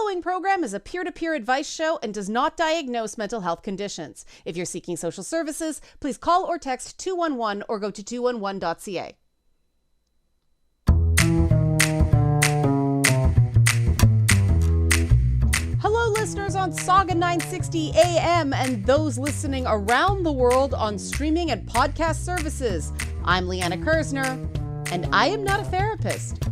following program is a peer-to-peer advice show and does not diagnose mental health conditions. If you're seeking social services, please call or text 211 or go to 211.ca. Hello, listeners on Saga 960 AM and those listening around the world on streaming and podcast services. I'm Leanna Kersner, and I am not a therapist.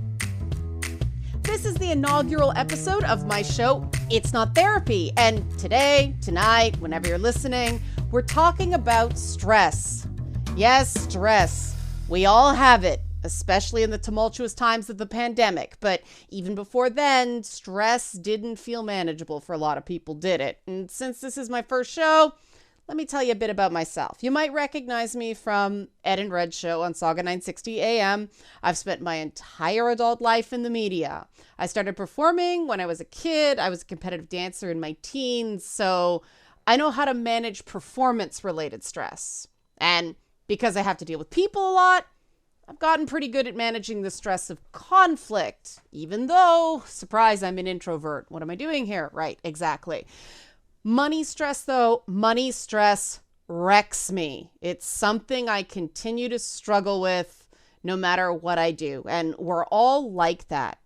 This is the inaugural episode of my show, It's Not Therapy, and today, tonight, whenever you're listening, we're talking about stress. Yes, stress. We all have it, especially in the tumultuous times of the pandemic, but even before then, stress didn't feel manageable for a lot of people, did it? And since this is my first show, let me tell you a bit about myself. You might recognize me from Ed and Red's show on Saga 960 AM. I've spent my entire adult life in the media. I started performing when I was a kid. I was a competitive dancer in my teens, so I know how to manage performance-related stress. And because I have to deal with people a lot, I've gotten pretty good at managing the stress of conflict, even though, surprise, I'm an introvert. What am I doing here? Right, exactly. Money stress, though, money stress wrecks me. It's something I continue to struggle with no matter what I do. And we're all like that.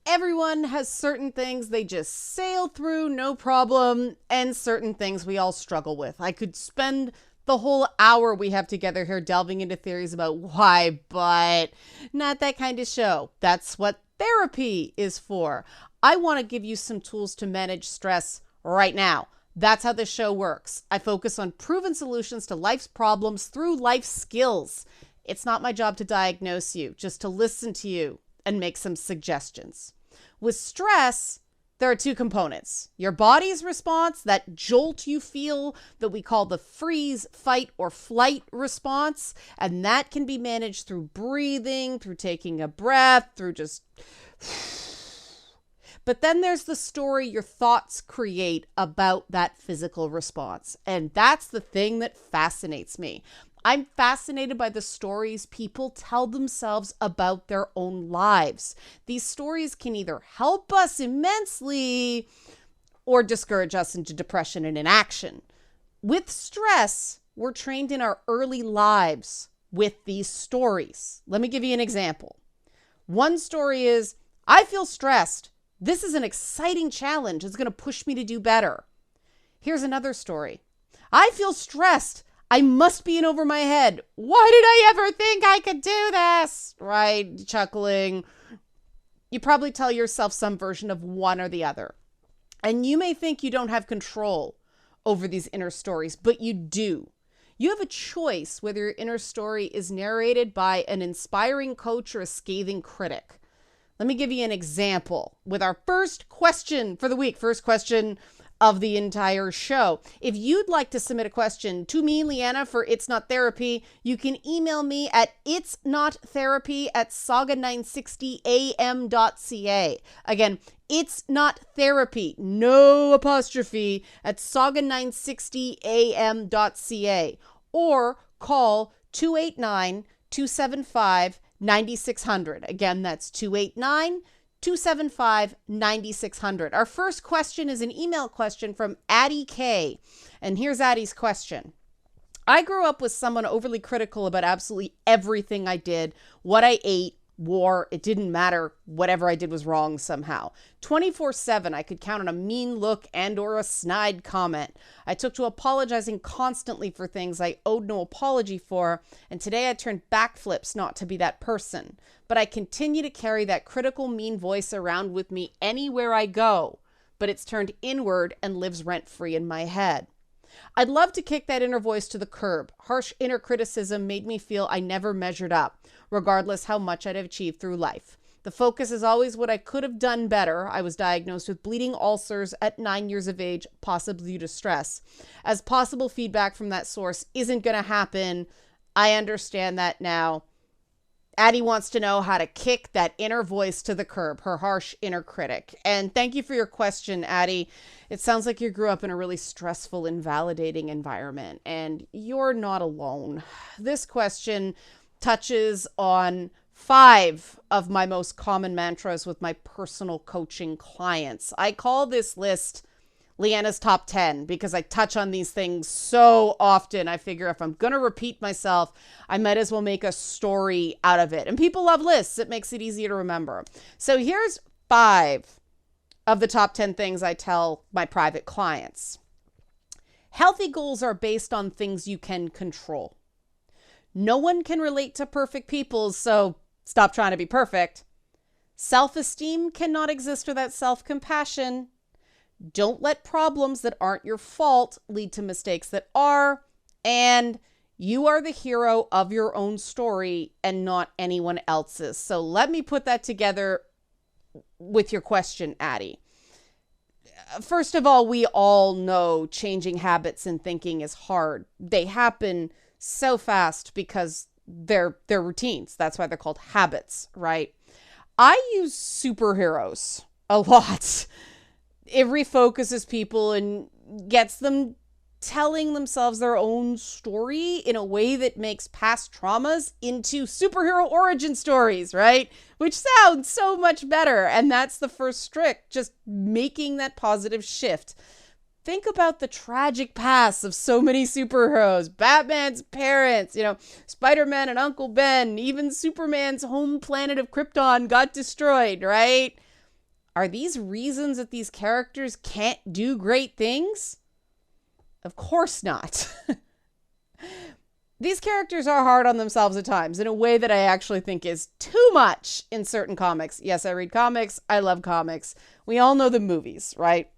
Everyone has certain things they just sail through, no problem, and certain things we all struggle with. I could spend the whole hour we have together here delving into theories about why, but not that kind of show. That's what therapy is for. I want to give you some tools to manage stress right now. That's how this show works. I focus on proven solutions to life's problems through life skills. It's not my job to diagnose you, just to listen to you and make some suggestions. With stress, there are two components. Your body's response, that jolt you feel that we call the freeze, fight, or flight response. And that can be managed through breathing, through taking a breath, through just... But then there's the story your thoughts create about that physical response. And that's the thing that fascinates me. I'm fascinated by the stories people tell themselves about their own lives. These stories can either help us immensely or discourage us into depression and inaction. With stress, we're trained in our early lives with these stories. Let me give you an example. One story is, I feel stressed. This is an exciting challenge. It's going to push me to do better. Here's another story. I feel stressed. I must be in over my head. Why did I ever think I could do this? Right? Chuckling. You probably tell yourself some version of one or the other. And you may think you don't have control over these inner stories, but you do. You have a choice whether your inner story is narrated by an inspiring coach or a scathing critic. Let me give you an example with our first question for the week, first question of the entire show. If you'd like to submit a question to me, Leanna, for It's Not Therapy, you can email me at itsnottherapy@saga960am.ca. Again, It's Not Therapy, no apostrophe, at saga960am.ca, or call 289-275-9600. 9600. Again, that's 289-275-9600. Our first question is an email question from Addie K. And here's Addie's question. I grew up with someone overly critical about absolutely everything I did, what I ate, wore. It didn't matter. Whatever I did was wrong somehow. 24/7, I could count on a mean look and or a snide comment. I took to apologizing constantly for things I owed no apology for, and today I turned backflips not to be that person. But I continue to carry that critical, mean voice around with me anywhere I go, but it's turned inward and lives rent-free in my head. I'd love to kick that inner voice to the curb. Harsh inner criticism made me feel I never measured up, regardless how much I'd have achieved through life. The focus is always what I could have done better. I was diagnosed with bleeding ulcers at 9 years of age, possibly due to stress. As possible feedback from that source isn't going to happen, I understand that now. Addie wants to know how to kick that inner voice to the curb, her harsh inner critic. And thank you for your question, Addie. It sounds like you grew up in a really stressful, invalidating environment, and you're not alone. This question touches on 5 of my most common mantras with my personal coaching clients. I call this list Leanna's top 10 because I touch on these things so often. I figure if I'm going to repeat myself, I might as well make a story out of it. And people love lists. It makes it easier to remember. So here's 5 of the top 10 things I tell my private clients. Healthy goals are based on things you can control. No one can relate to perfect people, so stop trying to be perfect. Self-esteem cannot exist without self-compassion. Don't let problems that aren't your fault lead to mistakes that are. And you are the hero of your own story and not anyone else's. So let me put that together with your question, Addie. First of all, we all know changing habits and thinking is hard. They happen so fast because they're routines. That's why they're called habits, right? I use superheroes a lot. It refocuses people and gets them telling themselves their own story in a way that makes past traumas into superhero origin stories, right? Which sounds so much better. And that's the first trick, just making that positive shift. Think about the tragic past of so many superheroes. Batman's parents, Spider-Man and Uncle Ben, even Superman's home planet of Krypton got destroyed, right? Are these reasons that these characters can't do great things? Of course not. These characters are hard on themselves at times in a way that I actually think is too much in certain comics. Yes, I read comics. I love comics. We all know the movies, right?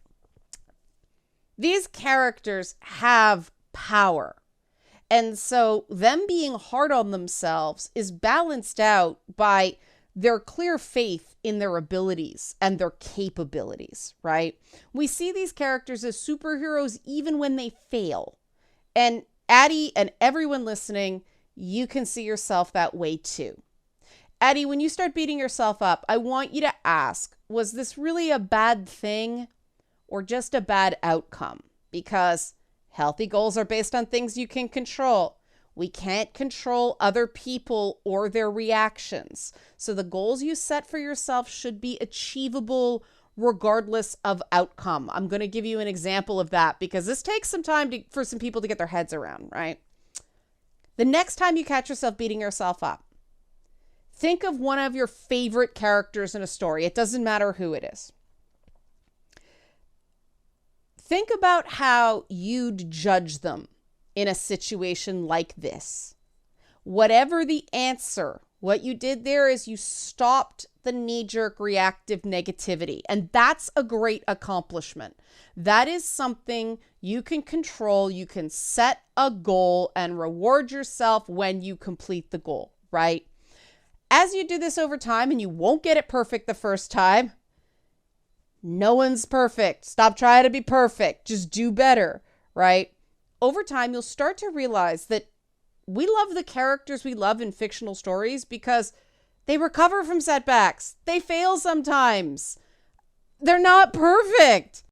These characters have power. And so them being hard on themselves is balanced out by their clear faith in their abilities and their capabilities, right? We see these characters as superheroes even when they fail. And Addie and everyone listening, you can see yourself that way too. Addie, when you start beating yourself up, I want you to ask, was this really a bad thing or just a bad outcome? Because healthy goals are based on things you can control. We can't control other people or their reactions. So the goals you set for yourself should be achievable regardless of outcome. I'm going to give you an example of that because this takes some time for some people to get their heads around, right? The next time you catch yourself beating yourself up, think of one of your favorite characters in a story. It doesn't matter who it is. Think about how you'd judge them in a situation like this. Whatever the answer, what you did there is you stopped the knee-jerk reactive negativity. And that's a great accomplishment. That is something you can control. You can set a goal and reward yourself when you complete the goal, right? As you do this over time, and you won't get it perfect the first time, no one's perfect. Stop trying to be perfect. Just do better, right? Over time, you'll start to realize that we love the characters we love in fictional stories because they recover from setbacks. They fail sometimes. They're not perfect.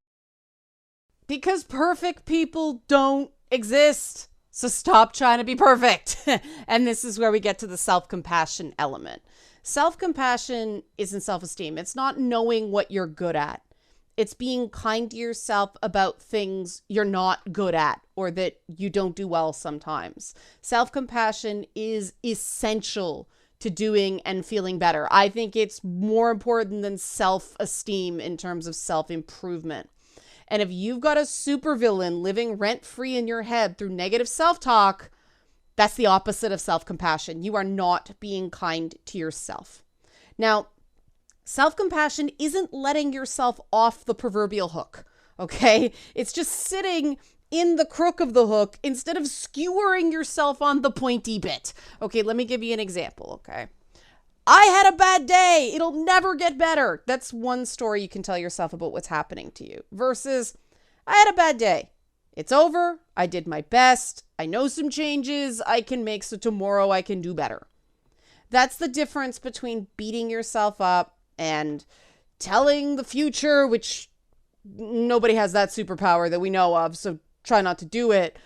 Because perfect people don't exist. So stop trying to be perfect. And this is where we get to the self-compassion element. Self-compassion isn't self-esteem. It's not knowing what you're good at. It's being kind to yourself about things you're not good at or that you don't do well sometimes. Self-compassion is essential to doing and feeling better. I think it's more important than self-esteem in terms of self-improvement. And if you've got a supervillain living rent-free in your head through negative self-talk, that's the opposite of self-compassion. You are not being kind to yourself. Now, self-compassion isn't letting yourself off the proverbial hook, okay? It's just sitting in the crook of the hook instead of skewering yourself on the pointy bit. Okay, let me give you an example, okay? I had a bad day. It'll never get better. That's one story you can tell yourself about what's happening to you. Versus, I had a bad day. It's over. I did my best. I know some changes I can make, so tomorrow I can do better. That's the difference between beating yourself up and telling the future, which nobody has that superpower that we know of, so try not to do it,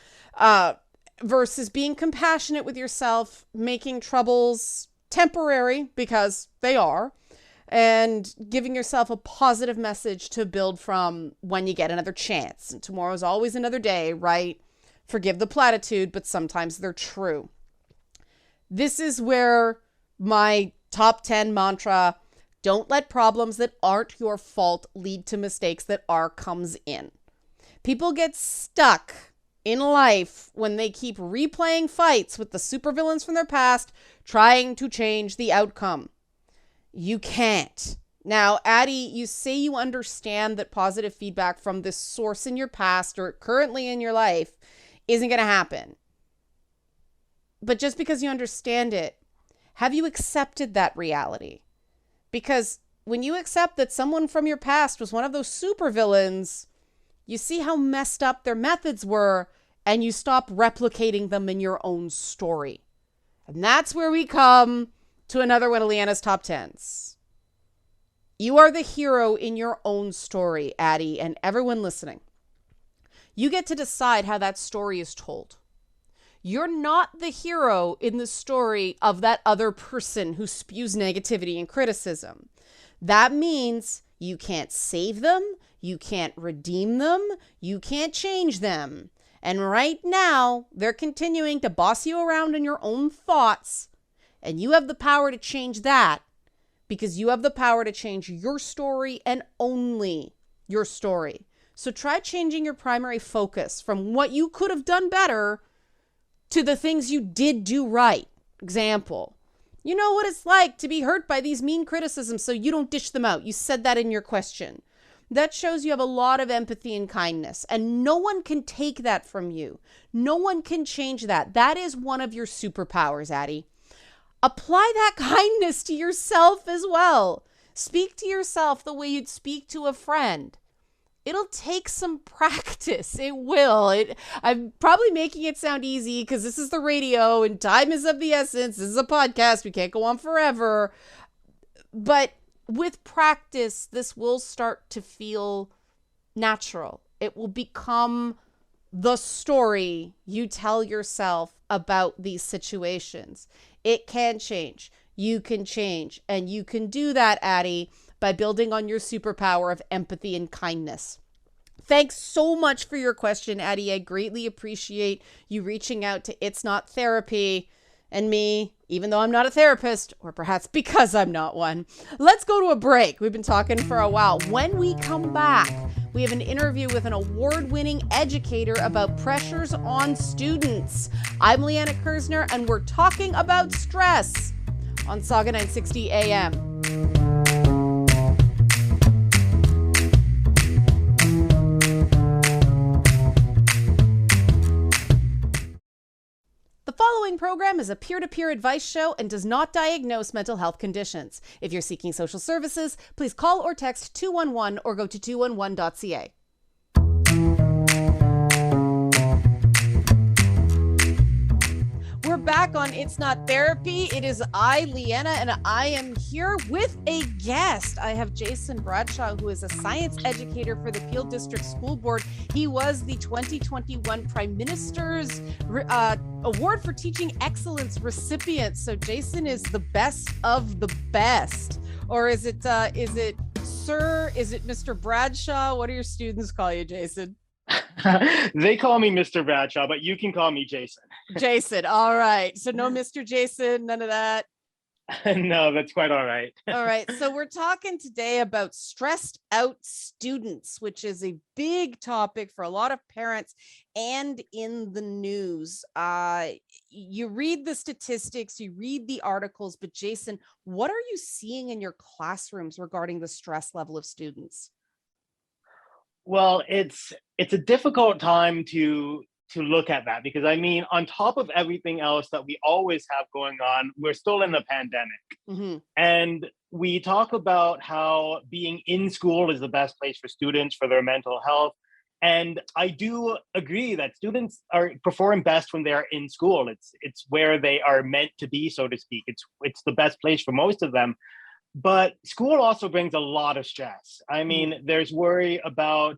versus being compassionate with yourself, making troubles temporary, because they are, and giving yourself a positive message to build from when you get another chance. And tomorrow's always another day, right? Forgive the platitude, but sometimes they're true. This is where my top 10 mantra, don't let problems that aren't your fault lead to mistakes that are, comes in. People get stuck in life when they keep replaying fights with the supervillains from their past, trying to change the outcome. You can't. Now, Addie, you say you understand that positive feedback from this source in your past or currently in your life isn't going to happen. But just because you understand it, have you accepted that reality? Because when you accept that someone from your past was one of those supervillains, you see how messed up their methods were, and you stop replicating them in your own story. And that's where we come to another one of Leanna's top 10s. You are the hero in your own story, Addie, and everyone listening. You get to decide how that story is told. You're not the hero in the story of that other person who spews negativity and criticism. That means you can't save them, you can't redeem them, you can't change them. And right now, they're continuing to boss you around in your own thoughts, and you have the power to change that, because you have the power to change your story and only your story. So try changing your primary focus from what you could have done better to the things you did do right. Example, you know what it's like to be hurt by these mean criticisms, so you don't dish them out. You said that in your question. That shows you have a lot of empathy and kindness, and no one can take that from you. No one can change that. That is one of your superpowers, Addie. Apply that kindness to yourself as well. Speak to yourself the way you'd speak to a friend. It'll take some practice. It will. I'm probably making it sound easy because this is the radio and time is of the essence. This is a podcast. We can't go on forever. But with practice, this will start to feel natural. It will become the story you tell yourself about these situations. It can change. You can change. And you can do that, Addie, by building on your superpower of empathy and kindness. Thanks so much for your question, Addie. I greatly appreciate you reaching out to It's Not Therapy and me, even though I'm not a therapist, or perhaps because I'm not one. Let's go to a break. We've been talking for a while. When we come back, we have an interview with an award-winning educator about pressures on students. I'm Leanna Kersner, and we're talking about stress on Saga 960 AM. The following program is a peer-to-peer advice show and does not diagnose mental health conditions. If you're seeking social services, please call or text 211 or go to 211.ca. We're back on It's Not Therapy. It is I, Leanna, and I am here with a guest. I have Jason Bradshaw, who is a science educator for the Peel District School Board. He was the 2021 Prime Minister's Award for Teaching Excellence recipient. So Jason is the best of the best. Or is it Sir? Is it Mr. Bradshaw? What do your students call you, Jason? They call me Mr. Bradshaw, but you can call me Jason. Jason. All right. So no Mr. Jason, none of that. No, that's quite all right. All right. So we're talking today about stressed out students, which is a big topic for a lot of parents and in the news. You read the statistics, you read the articles, but Jason, what are you seeing in your classrooms regarding the stress level of students? Well, it's a difficult time to look at that because, I mean, on top of everything else that we always have going on, we're still in the pandemic. Mm-hmm. And we talk about how being in school is the best place for students for their mental health. And I do agree that students perform best when they are in school. It's where they are meant to be, so to speak. It's the best place for most of them. But school also brings a lot of stress. I mean, there's worry about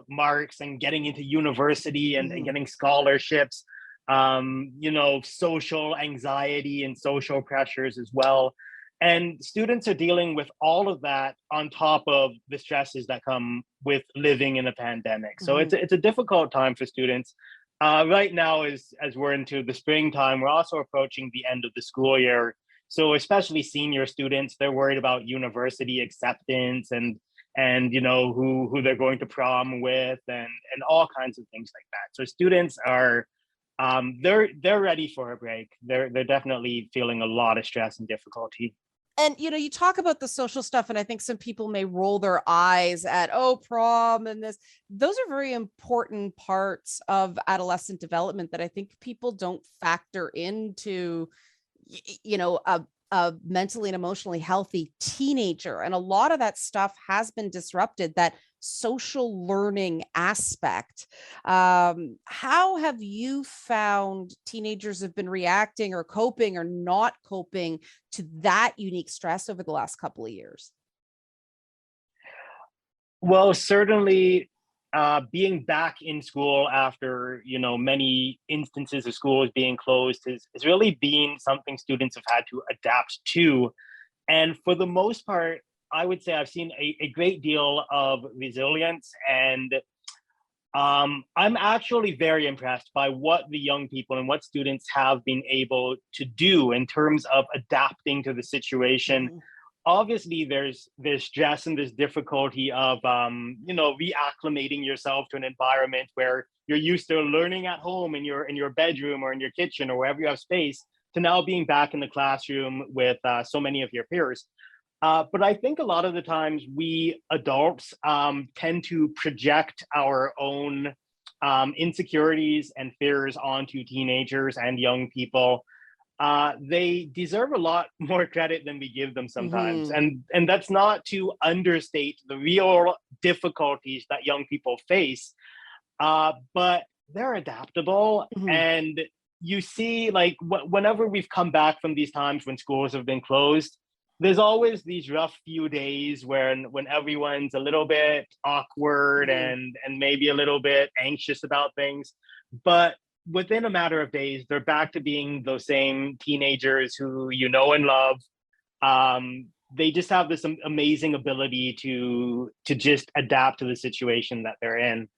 marks and getting into university and getting scholarships. social anxiety and social pressures as well. And students are dealing with all of that on top of the stresses that come with living in a pandemic. So it's a difficult time for students. Right now, as we're into the springtime, we're also approaching the end of the school year. So especially senior students, they're worried about university acceptance and who they're going to prom with and all kinds of things like that. So students are they're ready for a break. They're definitely feeling a lot of stress and difficulty. And, you talk about the social stuff, and I think some people may roll their eyes at, oh, prom and this. Those are very important parts of adolescent development that I think people don't factor into, a mentally and emotionally healthy teenager. And a lot of that stuff has been disrupted, that social learning aspect. How have you found teenagers have been reacting or coping or not coping to that unique stress over the last couple of years? Well, certainly being back in school after many instances of schools being closed has really been something students have had to adapt to. And for the most part, I would say I've seen a great deal of resilience, and I'm actually very impressed by what the young people and what students have been able to do in terms of adapting to the situation. Obviously, there's stress and there's difficulty of reacclimating yourself to an environment where you're used to learning at home in your bedroom or in your kitchen or wherever you have space, to now being back in the classroom with so many of your peers. But I think a lot of the times we adults tend to project our own insecurities and fears onto teenagers and young people. They deserve a lot more credit than we give them sometimes. And that's not to understate the real difficulties that young people face, but they're adaptable. And you see, like, whenever we've come back from these times when schools have been closed, there's always these rough few days when everyone's a little bit awkward and maybe a little bit anxious about things. But within a matter of days, they're back to being those same teenagers who you know and love. They just have this amazing ability to just adapt to the situation that they're in.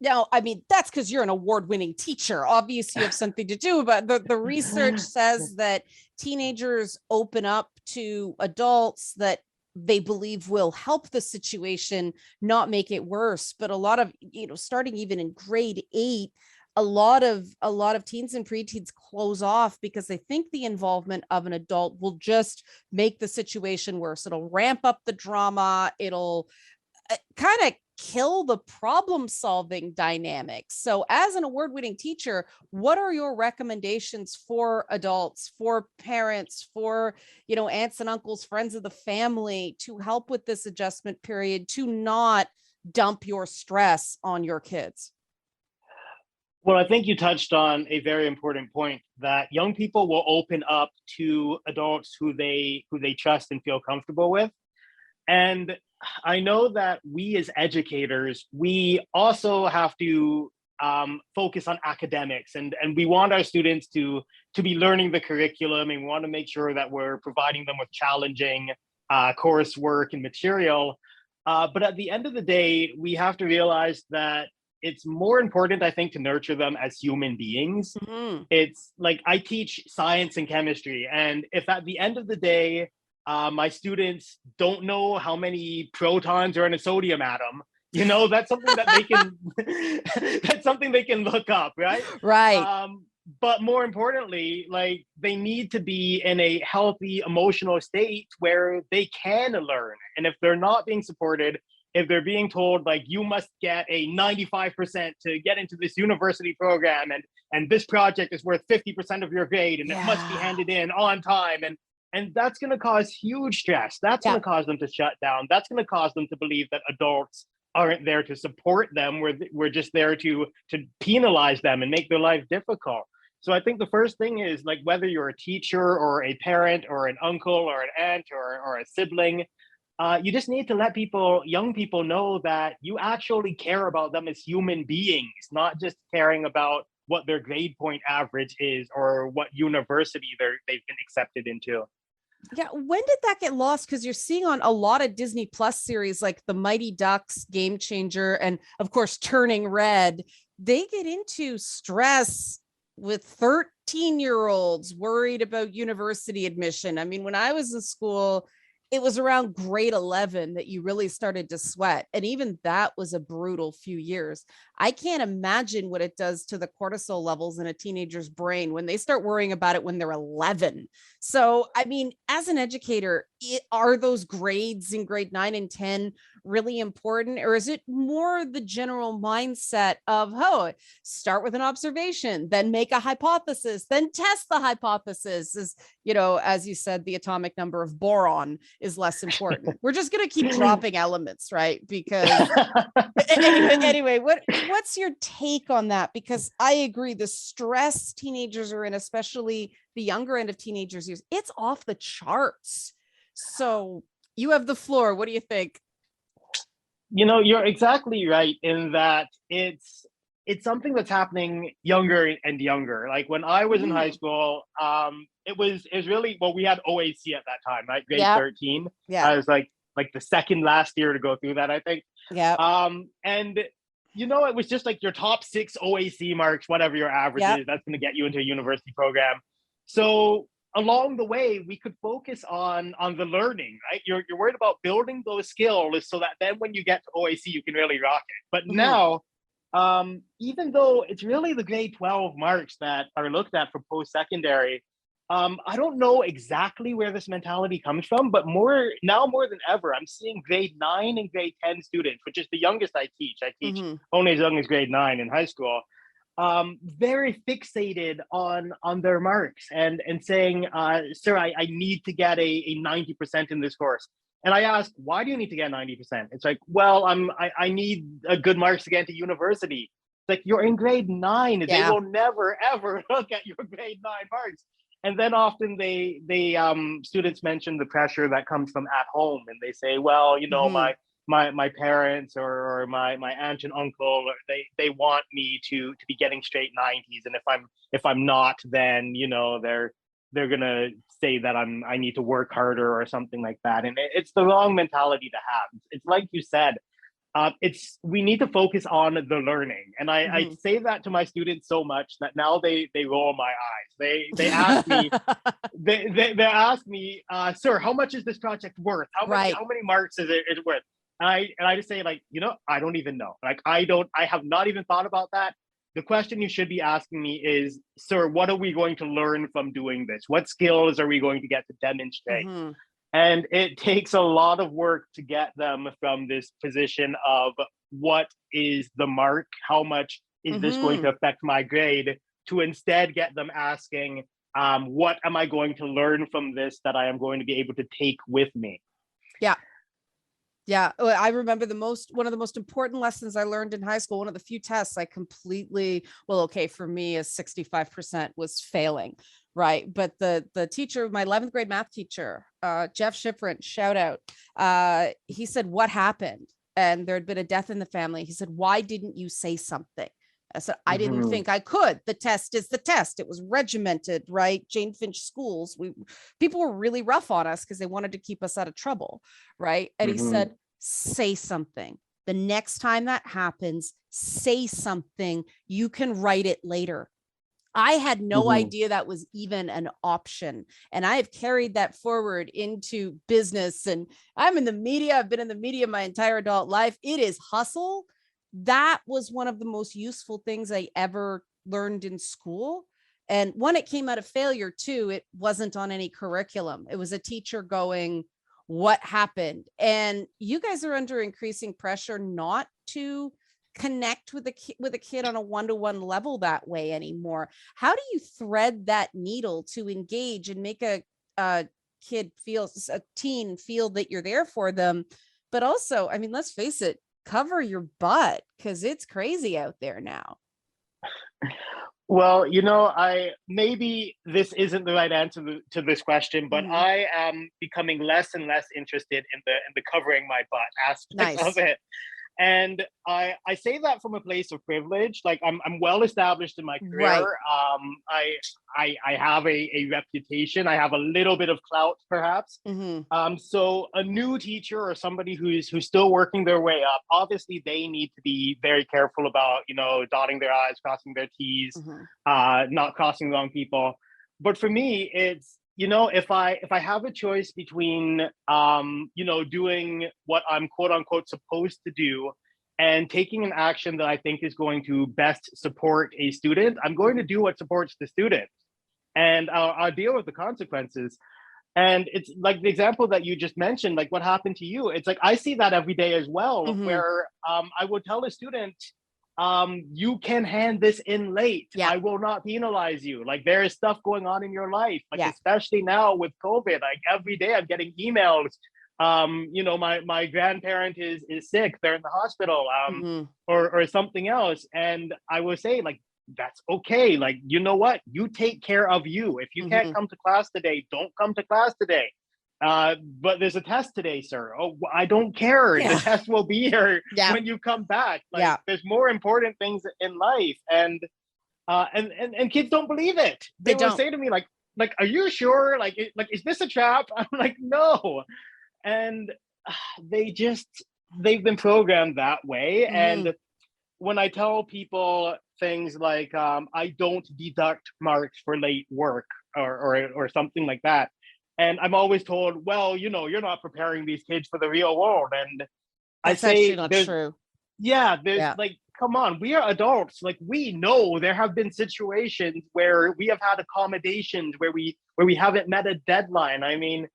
Now, I mean, that's because you're an award-winning teacher. Obviously, you have something to do, but the research says that teenagers open up to adults that they believe will help the situation, not make it worse. But a lot of, starting even in grade 8, a lot of teens and preteens close off because they think the involvement of an adult will just make the situation worse. It'll ramp up the drama. It'll kind of kill the problem solving dynamics. So as an award-winning teacher, what are your recommendations for adults, for parents, for, aunts and uncles, friends of the family, to help with this adjustment period, to not dump your stress on your kids? Well, I think you touched on a very important point, that young people will open up to adults who they trust and feel comfortable with. And I know that we as educators, we also have to focus on academics, and we want our students to be learning the curriculum, and we want to make sure that we're providing them with challenging coursework and material. But at the end of the day, we have to realize that it's more important, I think, to nurture them as human beings. It's like, I teach science and chemistry, and if at the end of the day, my students don't know how many protons are in a sodium atom, that's something that they can that's something they can look up, right? But more importantly, like, they need to be in a healthy emotional state where they can learn. And if they're not being supported, if they're being told, like, you must get a 95% to get into this university program, and this project is worth 50% of your grade, and it must be handed in on time, and that's going to cause huge stress. That's going to cause them to shut down. That's going to cause them to believe that adults aren't there to support them. We're just there to penalize them and make their life difficult. So I think the first thing is, like, whether you're a teacher or a parent or an uncle or an aunt or a sibling, you just need to let young people know that you actually care about them as human beings, not just caring about what their grade point average is or what university they've been accepted into. Yeah, when did that get lost? Because you're seeing on a lot of Disney Plus series like The Mighty Ducks, Game Changer, and of course Turning Red, they get into stress with 13-year-olds worried about university admission. I mean, when I was in school, it was around grade 11 that you really started to sweat. And even that was a brutal few years. I can't imagine what it does to the cortisol levels in a teenager's brain when they start worrying about it when they're 11. So, I mean, as an educator, are those grades in grade 9 and 10 really important? Or is it more the general mindset of, oh, start with an observation, then make a hypothesis, then test the hypothesis? Is, you know, as you said, the atomic number of boron is less important. We're just going to keep dropping elements, right? Because anyway, what's your take on that? Because I agree, the stress teenagers are in, especially the younger end of teenagers' years, it's off the charts. So you have the floor. What do you think? You know, you're exactly right in that it's something that's happening younger and younger. Like when I was in high school, it was really, well, we had OAC at that time, right? Grade 13. Yeah. I was like the second last year to go through that, I think. Yeah. And you know, it was just like your top 6 OAC marks, whatever your average is, that's going to get you into a university program. So along the way, we could focus on the learning, right? You're worried about building those skills so that then when you get to OAC, you can really rock it. But now, even though it's really the grade 12 marks that are looked at for post-secondary, I don't know exactly where this mentality comes from, but more than ever, I'm seeing grade 9 and grade 10 students, which is the youngest I teach. I teach only as young as grade 9 in high school. Very fixated on their marks and saying, sir, I need to get a 90% in this course. And I asked, why do you need to get 90%? It's like, well, I need a good marks to get into university. It's like, you're in grade 9. Yeah. They will never, ever look at your grade 9 marks. And then often they students mention the pressure that comes from at home. And they say, well, you know, my parents or my aunt and uncle, they want me to be getting straight 90s, and if I'm not, then you know they're gonna say that I need to work harder or something like that, and it's the wrong mentality to have. It's like you said, we need to focus on the learning, and I say that to my students so much that now they roll my eyes. They ask me they ask me, sir, how much is this project worth? How many marks is it worth? And I just say, like, you know, I don't even know. Like, I have not even thought about that. The question you should be asking me is, sir, what are we going to learn from doing this? What skills are we going to get to demonstrate? And it takes a lot of work to get them from this position of what is the mark? How much is this going to affect my grade? To instead get them asking, what am I going to learn from this that I am going to be able to take with me? Yeah. Yeah, I remember one of the most important lessons I learned in high school. One of the few tests I completely, for me, a 65% was failing, right? But the teacher, my 11th grade math teacher, Jeff Schifrin, shout out. He said, "What happened?" And there had been a death in the family. He said, "Why didn't you say something?" I said, "I didn't think I could. The test is the test." It was regimented, right? Jane Finch schools. People were really rough on us because they wanted to keep us out of trouble, right? And he said, "Say something. The next time that happens, say something. You can write it later." I had no idea that was even an option. And I have carried that forward into business. And I'm in the media. I've been in the media my entire adult life. It is hustle. That was one of the most useful things I ever learned in school. And when it came out of failure too, it wasn't on any curriculum. It was a teacher going, "What happened?" And you guys are under increasing pressure not to connect with a kid on a one-to-one level that way anymore. How do you thread that needle to engage and make a teen feel that you're there for them? But also, I mean, let's face it, cover your butt, because it's crazy out there now. Well, you know, maybe this isn't the right answer to this question, but I am becoming less and less interested in the covering my butt aspect of it. And I say that from a place of privilege. Like I'm well established in my career. Right. I have a reputation. I have a little bit of clout, perhaps. So a new teacher or somebody who's still working their way up, obviously they need to be very careful about, dotting their I's, crossing their T's, not crossing the wrong people. But for me, it's, if I have a choice between doing what I'm quote unquote supposed to do and taking an action that I think is going to best support a student, I'm going to do what supports the student, and I'll deal with the consequences. And it's like the example that you just mentioned, like what happened to you. It's like I see that every day as well, where I would tell a student, you can hand this in late. I will not penalize you. Like there is stuff going on in your life, like especially now with COVID. Like every day I'm getting emails. My grandparent is sick. They're in the hospital, or something else. And I will say, like, that's okay. Like, you know what? You take care of you. If you can't come to class today, don't come to class today. But there's a test today, sir. Oh, I don't care. The test will be here when you come back. Like, there's more important things in life, and kids don't believe it. They will say to me, like, are you sure? Like, is this a trap? I'm like, no. And they've been programmed that way. And when I tell people things like, I don't deduct marks for late work or something like that, and I'm always told, well, you're not preparing these kids for the real world. And that's I say, actually not true. Like, come on, we are adults. Like, we know there have been situations where we have had accommodations where we haven't met a deadline. I mean,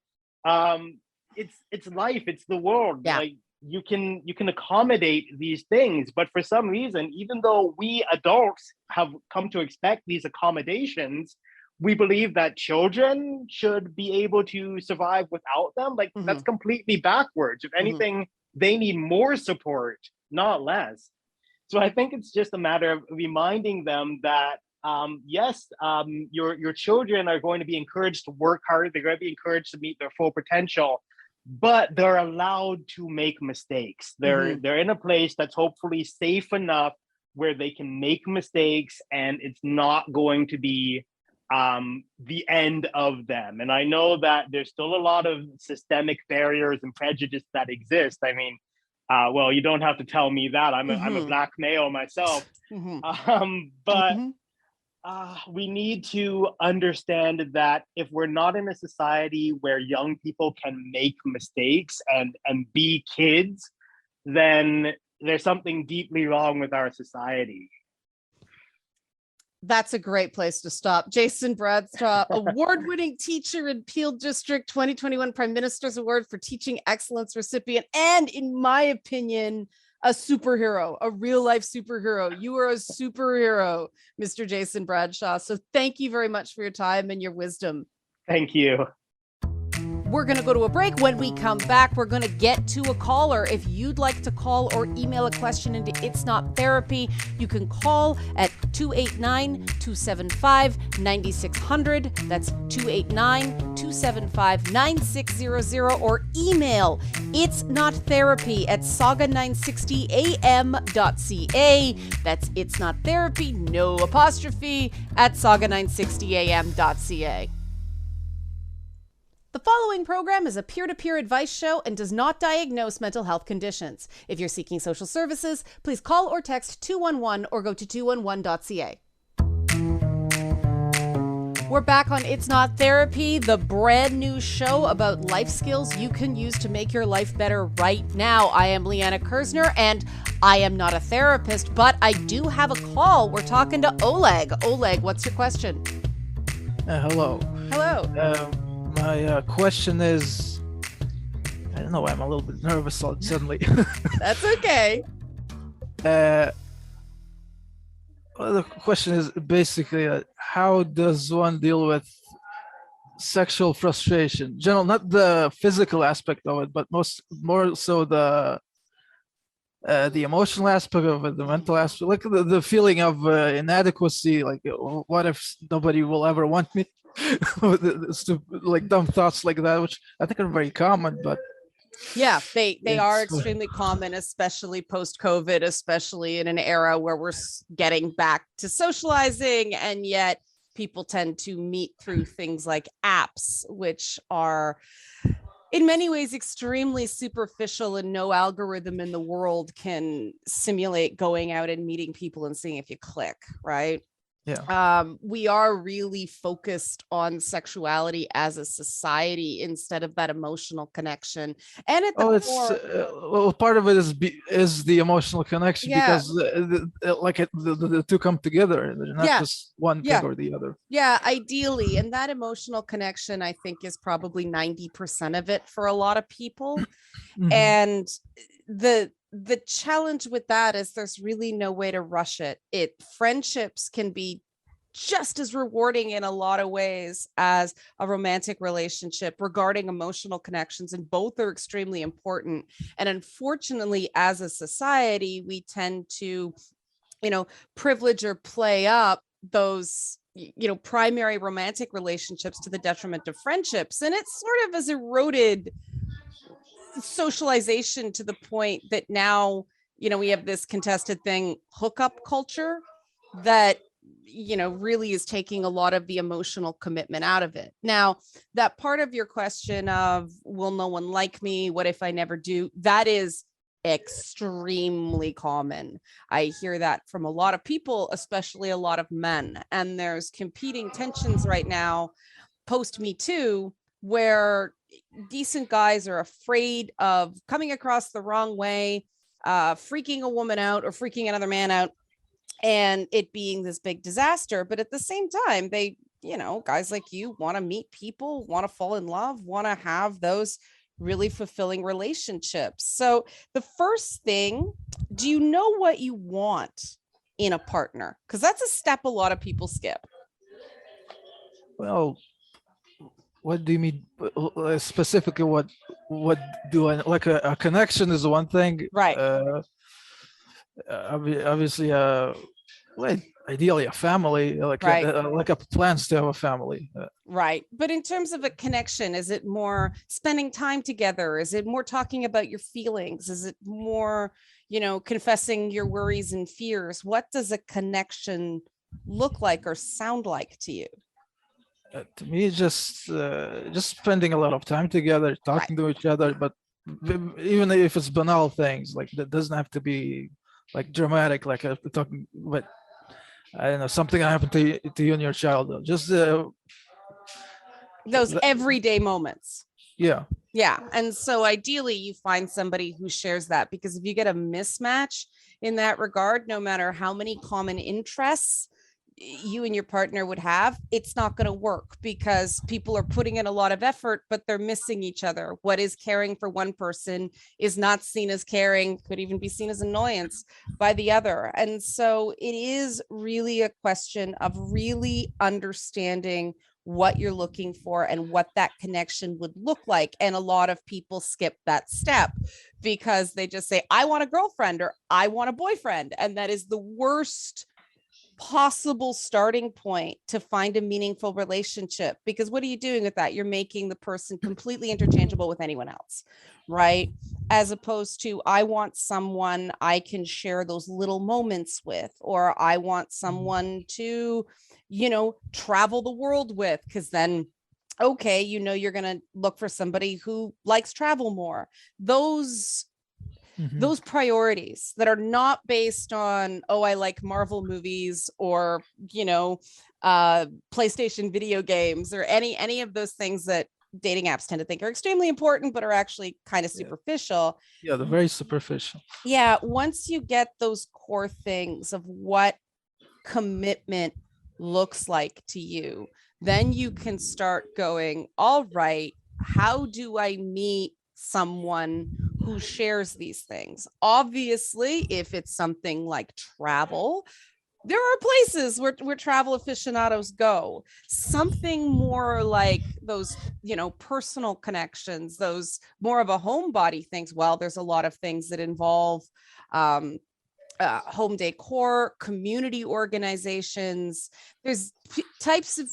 it's life, it's the world. Like, you can accommodate these things, but for some reason, even though we adults have come to expect these accommodations, we believe that children should be able to survive without them. Like, that's completely backwards. If anything, they need more support, not less. So I think it's just a matter of reminding them that yes, your children are going to be encouraged to work hard. They're going to be encouraged to meet their full potential, but they're allowed to make mistakes. They're in a place that's hopefully safe enough where they can make mistakes, and it's not going to be the end of them. And I know that there's still a lot of systemic barriers and prejudice that exist. I mean, well, you don't have to tell me that. I'm a Black male myself. But we need to understand that if we're not in a society where young people can make mistakes and be kids, then there's something deeply wrong with our society. That's a great place to stop. Jason Bradshaw, award-winning teacher in Peel District, 2021 Prime Minister's Award for Teaching Excellence recipient, and in my opinion, a superhero, a real-life superhero. You are a superhero, Mr. Jason Bradshaw. So thank you very much for your time and your wisdom. Thank you. We're going to go to a break. When we come back, we're going to get to a caller. If you'd like to call or email a question into It's Not Therapy, you can call at 289-275-9600. That's 289-275-9600, or email It's Not Therapy at saga960am.ca. That's It's Not Therapy, no apostrophe, at saga960am.ca. The following program is a peer-to-peer advice show and does not diagnose mental health conditions. If you're seeking social services, please call or text 211 or go to 211.ca. We're back on It's Not Therapy, the brand new show about life skills you can use to make your life better right now. I am Leanna Kersner, and I am not a therapist, but I do have a call. We're talking to Oleg. Oleg, what's your question? Hello. Hello. My question is, I don't know, I'm a little bit nervous suddenly. That's okay. Well, the question is basically, how does one deal with sexual frustration? General, not the physical aspect of it, but more so the emotional aspect of it, the mental aspect, like the feeling of inadequacy. Like, what if nobody will ever want me? Like dumb thoughts like that, which I think are very common, but Yeah, they are It's extremely common, especially post-COVID, especially in an era where we're getting back to socializing, and yet people tend to meet through things like apps, which are in many ways extremely superficial, and no algorithm in the world can simulate going out and meeting people and seeing if you click, right? yeah. We are really focused on sexuality as a society instead of that emotional connection. And at the Oh, it's core, well, part of it is the emotional connection, yeah, because the two come together. They're not yeah, just one yeah, thing or the other. yeah, ideally. And that emotional connection, I think, is probably 90% of it for a lot of people. Mhm. And the challenge with that is there's really no way to rush it. Friendships can be just as rewarding in a lot of ways as a romantic relationship regarding emotional connections, and both are extremely important. And unfortunately, as a society, we tend to, privilege or play up those primary romantic relationships to the detriment of friendships, and it sort of has eroded socialization to the point that now we have this contested thing, hookup culture, that really is taking a lot of the emotional commitment out of it. Now, that part of your question of will no one like me, what if I never do, that is extremely common. I hear that from a lot of people, especially a lot of men, and there's competing tensions right now post Me Too, where decent guys are afraid of coming across the wrong way, freaking a woman out or freaking another man out, and it being this big disaster. But at the same time, they, guys like you want to meet people, want to fall in love, want to have those really fulfilling relationships. So the first thing, do you know what you want in a partner? Because that's a step a lot of people skip. Well, what do you mean specifically? What do I like? A connection is one thing, Right. Obviously, well, ideally a family, Right. like a plans to have a family. Right. But in terms of a connection, is it more spending time together? Is it more talking about your feelings? Is it more, confessing your worries and fears? What does a connection look like or sound like to you? To me, it's just spending a lot of time together, talking to each other. But even if it's banal things, like that doesn't have to be like dramatic, like talking. But I don't know, something happened to you in your childhood. Just Those everyday moments. yeah. Yeah. And so ideally you find somebody who shares that, because if you get a mismatch in that regard, no matter how many common interests you and your partner would have, it's not going to work, because people are putting in a lot of effort, but they're missing each other. What is caring for one person is not seen as caring, could even be seen as annoyance by the other. And so it is really a question of really understanding what you're looking for and what that connection would look like. And a lot of people skip that step because they just say, I want a girlfriend or I want a boyfriend. And that is the worst possible starting point to find a meaningful relationship, because what are you doing with that? You're making the person completely interchangeable with anyone else, right? As opposed to, I want someone I can share those little moments with, or I want someone to, travel the world with, because then okay, you're going to look for somebody who likes travel more. Those priorities that are not based on, oh, I like Marvel movies or, PlayStation video games or any of those things that dating apps tend to think are extremely important, but are actually kind of superficial. Yeah, they're very superficial. Yeah. Once you get those core things of what commitment looks like to you, then you can start going, all right, how do I meet someone who shares these things? Obviously, if it's something like travel, there are places where travel aficionados go. Something more like those, personal connections, those more of a homebody things. Well, there's a lot of things that involve home decor, community organizations. There's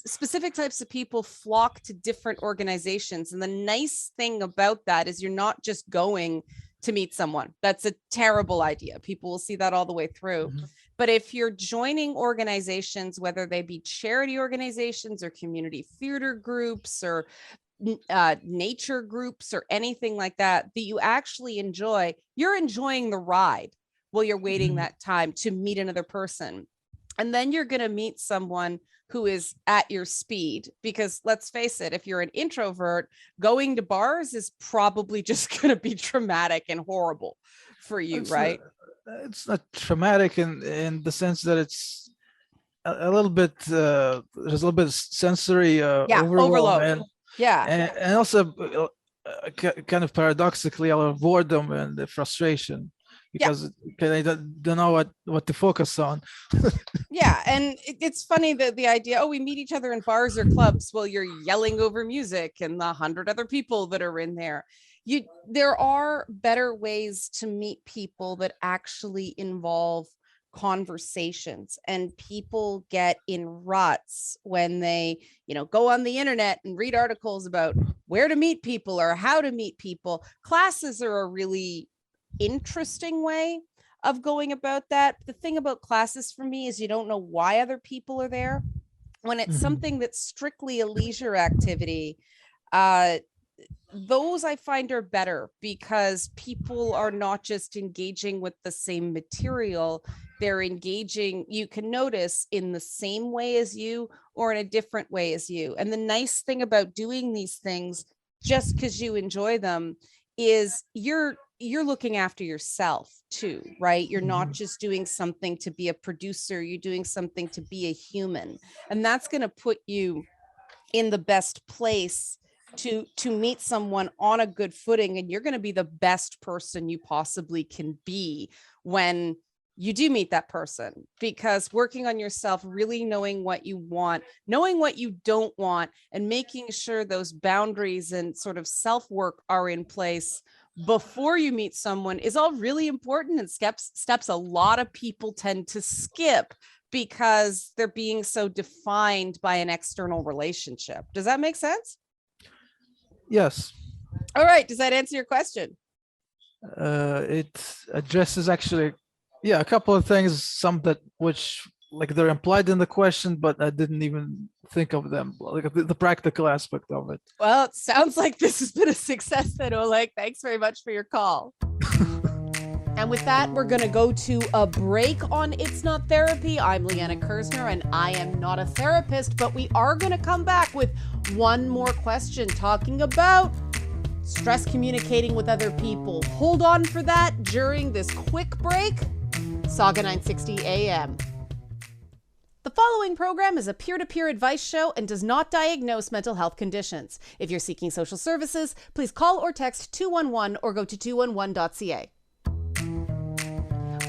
specific types of people flock to different organizations. And the nice thing about that is you're not just going to meet someone. That's a terrible idea. People will see that all the way through. Mm-hmm. But if you're joining organizations, whether they be charity organizations or community theater groups or nature groups or anything like that you actually enjoy, you're enjoying the ride while you're waiting that time to meet another person. And then you're going to meet someone who is at your speed, because let's face it, if you're an introvert, going to bars is probably just going to be traumatic and horrible for you, right? It's not traumatic in the sense that it's a little bit, there's a little bit of sensory overload. And also kind of paradoxically, our boredom and the frustration, because they don't know what to focus on. And it's funny that the idea, we meet each other in bars or clubs while you're yelling over music and the 100 other people that are in there. There are better ways to meet people that actually involve conversations, and people get in ruts when they, go on the internet and read articles about where to meet people or how to meet people. Classes are a really interesting way of going about that. The thing about classes for me is you don't know why other people are there. When it's something that's strictly a leisure activity, those I find are better, because people are not just engaging with the same material, they're engaging, you can notice, in the same way as you or in a different way as you. And the nice thing about doing these things just because you enjoy them is you're looking after yourself too, right? You're not just doing something to be a producer, you're doing something to be a human. And that's going to put you in the best place to meet someone on a good footing, and you're going to be the best person you possibly can be when you do meet that person. Because working on yourself, really knowing what you want, knowing what you don't want, and making sure those boundaries and sort of self-work are in place before you meet someone is all really important, and steps a lot of people tend to skip because they're being so defined by an external relationship. Does that make sense? Yes. All right. Does that answer your question? It addresses actually, a couple of things, some which like they're implied in the question, but I didn't even think of them, like the practical aspect of it. Well, it sounds like this has been a success then, Oleg. Thanks very much for your call. And with that, we're going to go to a break on It's Not Therapy. I'm Leanna Kersner, and I am not a therapist, but we are going to come back with one more question talking about stress communicating with other people. Hold on for that during this quick break. Saga 960 AM. The following program is a peer-to-peer advice show and does not diagnose mental health conditions. If you're seeking social services, please call or text 211 or go to 211.ca.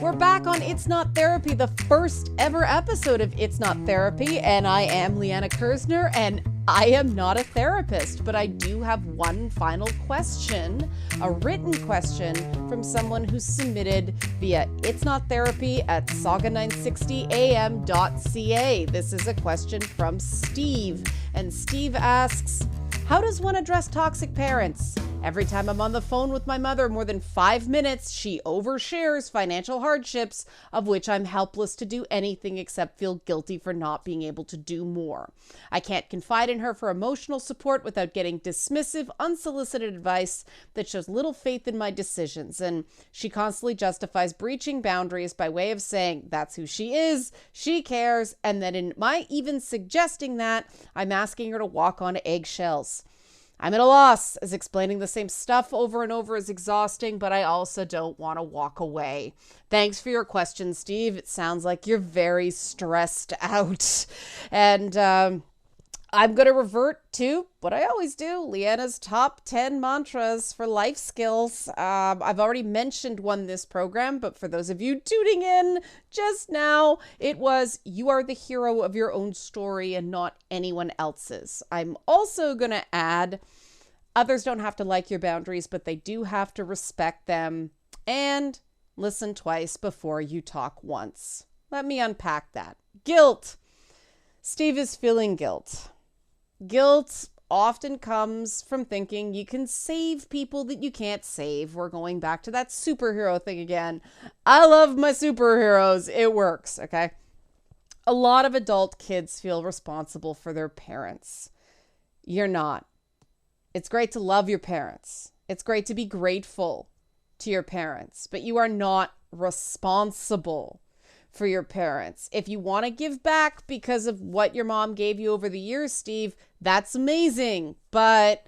We're back on It's Not Therapy, the first ever episode of It's Not Therapy, and I am Leanna Kersner, and I am not a therapist, but I do have one final question, a written question from someone who submitted via It's Not Therapy at saga960am.ca. This is a question from Steve, and Steve asks, how does one address toxic parents? Every time I'm on the phone with my mother more than 5 minutes, she overshares financial hardships, of which I'm helpless to do anything except feel guilty for not being able to do more. I can't confide in her for emotional support without getting dismissive, unsolicited advice that shows little faith in my decisions. And she constantly justifies breaching boundaries by way of saying that's who she is, she cares, and that in my even suggesting that, I'm asking her to walk on eggshells. I'm at a loss, as explaining the same stuff over and over is exhausting, but I also don't want to walk away. Thanks for your question, Steve. It sounds like you're very stressed out. And I'm going to revert to what I always do, Leanna's top 10 mantras for life skills. I've already mentioned one this program, but for those of you tuning in just now, it was, you are the hero of your own story and not anyone else's. I'm also going to add, others don't have to like your boundaries, but they do have to respect them. And Listen twice before you talk once. Let me unpack that. Guilt. Steve is feeling guilt. Guilt often comes from thinking you can save people that you can't save. We're going back to that superhero thing again. I love my superheroes. It works, okay? A lot of adult kids feel responsible for their parents. You're not. It's great to love your parents. It's great to be grateful to your parents, but you are not responsible for your parents. If you want to give back because of what your mom gave you over the years, Steve, that's amazing. But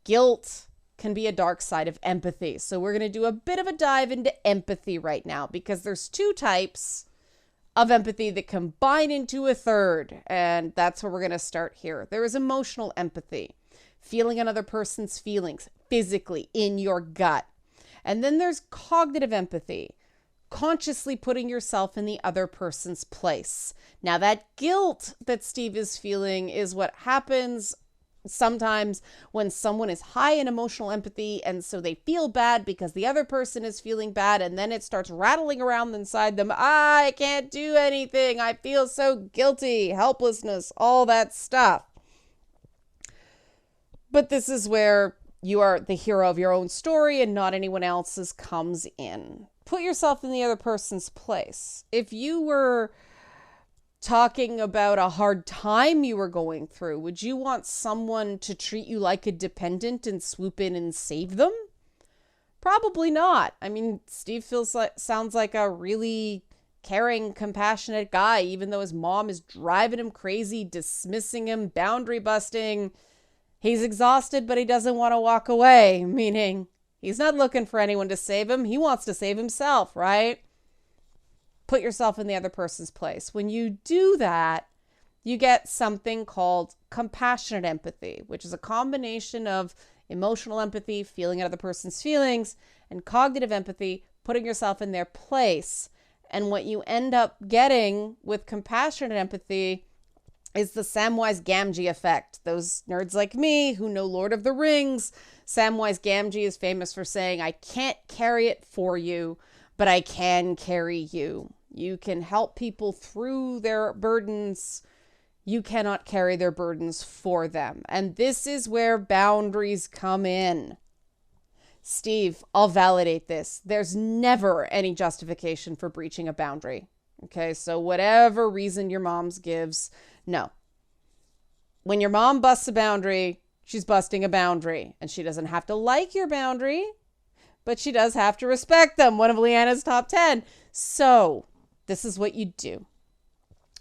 guilt can be a dark side of empathy. So we're going to do a bit of a dive into empathy right now, because there's two types of empathy that combine into a third. And that's where we're going to start here. There is emotional empathy, feeling another person's feelings physically in your gut. And then there's cognitive empathy, consciously putting yourself in the other person's place. Now, that guilt that Steve is feeling is what happens sometimes when someone is high in emotional empathy, and so they feel bad because the other person is feeling bad, and then it starts rattling around inside them. I can't do anything. I feel so guilty, helplessness, all that stuff. But this is where you are the hero of your own story and not anyone else's comes in. Put yourself in the other person's place. If you were talking about a hard time you were going through, would you want someone to treat you like a dependent and swoop in and save them? Probably not. I mean, Steve sounds like a really caring, compassionate guy, even though his mom is driving him crazy, dismissing him, boundary busting. He's exhausted, but he doesn't want to walk away, meaning he's not looking for anyone to save him. He wants to save himself, right? Put yourself in the other person's place. When you do that, you get something called compassionate empathy, which is a combination of emotional empathy, feeling another person's feelings, and cognitive empathy, putting yourself in their place. And what you end up getting with compassionate empathy is the Samwise Gamgee effect. Those nerds like me who know Lord of the Rings, Samwise Gamgee is famous for saying, I can't carry it for you, but I can carry you. You can help people through their burdens. You cannot carry their burdens for them. And this is where boundaries come in. Steve, I'll validate this. There's never any justification for breaching a boundary. Okay, so whatever reason your mom's gives, no. When your mom busts a boundary, she's busting a boundary. And she doesn't have to like your boundary, but she does have to respect them. One of Leanna's top 10. So this is what you do.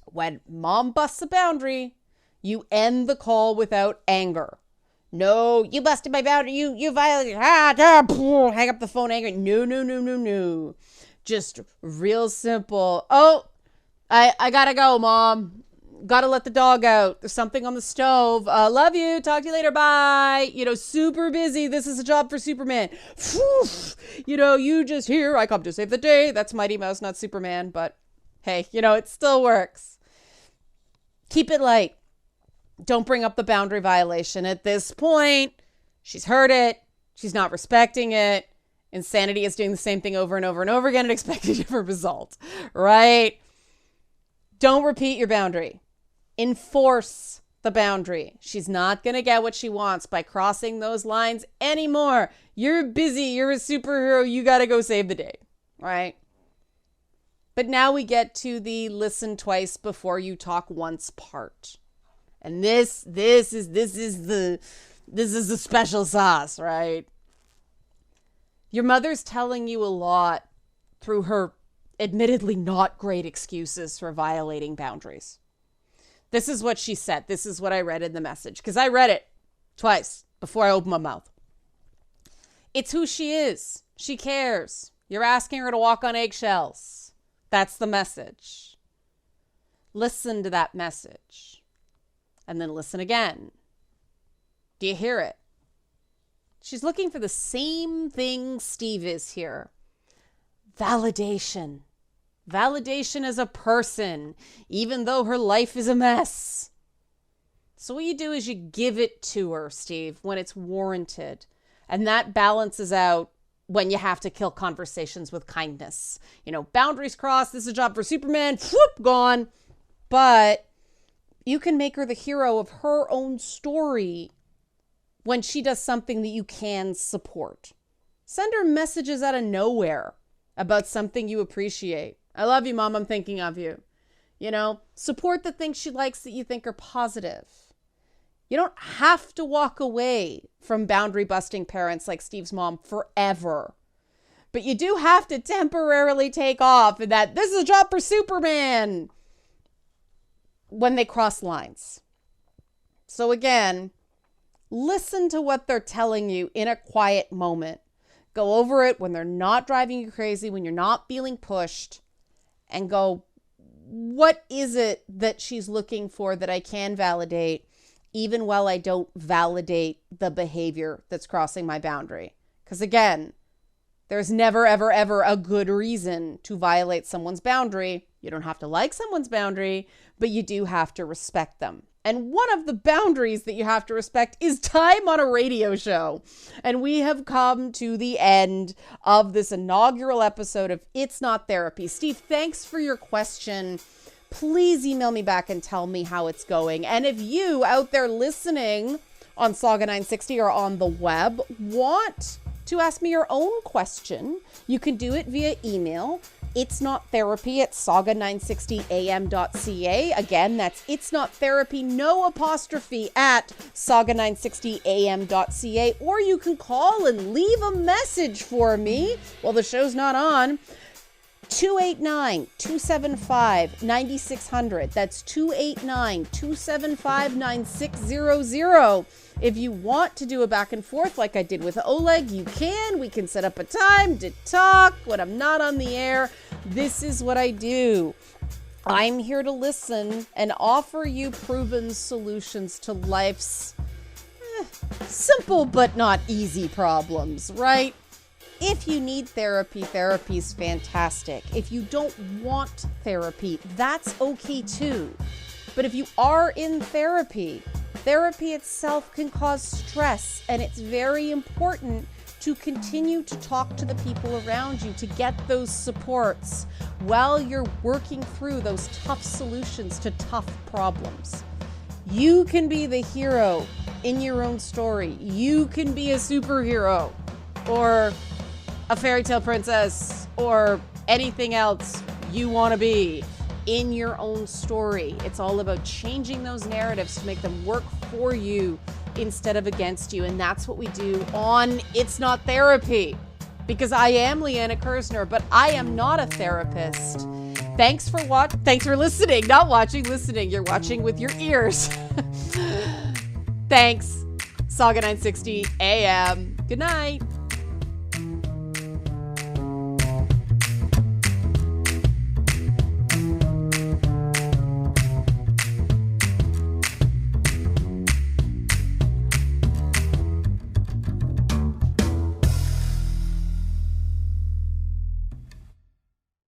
When mom busts a boundary, you end the call without anger. No, you busted my boundary. You violated. Hang up the phone angry. No. Just real simple. Oh, I gotta go, Mom. Gotta let the dog out. There's something on the stove. Love you. Talk to you later. Bye. Super busy. This is a job for Superman. You just here. I come to save the day. That's Mighty Mouse, not Superman. But hey, it still works. Keep it light. Don't bring up the boundary violation. At this point, she's heard it. She's not respecting it. Insanity is doing the same thing over and over and over again and expecting a different result, right? Don't repeat your boundary. Enforce the boundary. She's not going to get what she wants by crossing those lines anymore. You're busy. You're a superhero. You got to go save the day, right? But now we get to the listen twice before you talk once part. And this is the special sauce, right? Your mother's telling you a lot through her admittedly not great excuses for violating boundaries. This is what she said. This is what I read in the message, because I read it twice before I opened my mouth. It's who she is. She cares. You're asking her to walk on eggshells. That's the message. Listen to that message. And then listen again. Do you hear it? She's looking for the same thing Steve is here. Validation. Validation as a person, even though her life is a mess. So what you do is you give it to her, Steve, when it's warranted. And that balances out when you have to kill conversations with kindness. You know, boundaries crossed. This is a job for Superman. Whoop, gone. But you can make her the hero of her own story when she does something that you can support. Send her messages out of nowhere about something you appreciate. I love you, Mom. I'm thinking of you. You know, support the things she likes that you think are positive. You don't have to walk away from boundary busting parents like Steve's mom forever. But you do have to temporarily take off, and that this is a job for Superman when they cross lines. So again, listen to what they're telling you in a quiet moment. Go over it when they're not driving you crazy, when you're not feeling pushed, and go, what is it that she's looking for that I can validate, even while I don't validate the behavior that's crossing my boundary? Because again, there's never, ever, ever a good reason to violate someone's boundary. You don't have to like someone's boundary, but you do have to respect them. And one of the boundaries that you have to respect is time on a radio show. And we have come to the end of this inaugural episode of It's Not Therapy. Steve, thanks for your question. Please email me back and tell me how it's going. And if you out there listening on Saga 960 or on the web want to ask me your own question, you can do it via email. It's Not Therapy at saga960am.ca. Again, that's It's Not Therapy, no apostrophe, at saga960am.ca. Or you can call and leave a message for me while the show's not on. 289-275-9600. That's 289-275-9600. If you want to do a back and forth like I did with Oleg, you can. We can set up a time to talk when I'm not on the air. This is what I do. I'm here to listen and offer you proven solutions to life's simple but not easy problems, right? If you need therapy, therapy's fantastic. If you don't want therapy, that's okay too. But if you are in therapy, therapy itself can cause stress, and it's very important to continue to talk to the people around you to get those supports while you're working through those tough solutions to tough problems. You can be the hero in your own story. You can be a superhero or a fairy tale princess or anything else you want to be in your own story. It's all about changing those narratives to make them work for you instead of against you. And that's what we do on It's Not Therapy. Because I am Leanna Kersner, but I am not a therapist. Thanks for listening. Not watching, listening. You're watching with your ears. Thanks. Saga 960 AM. Good night.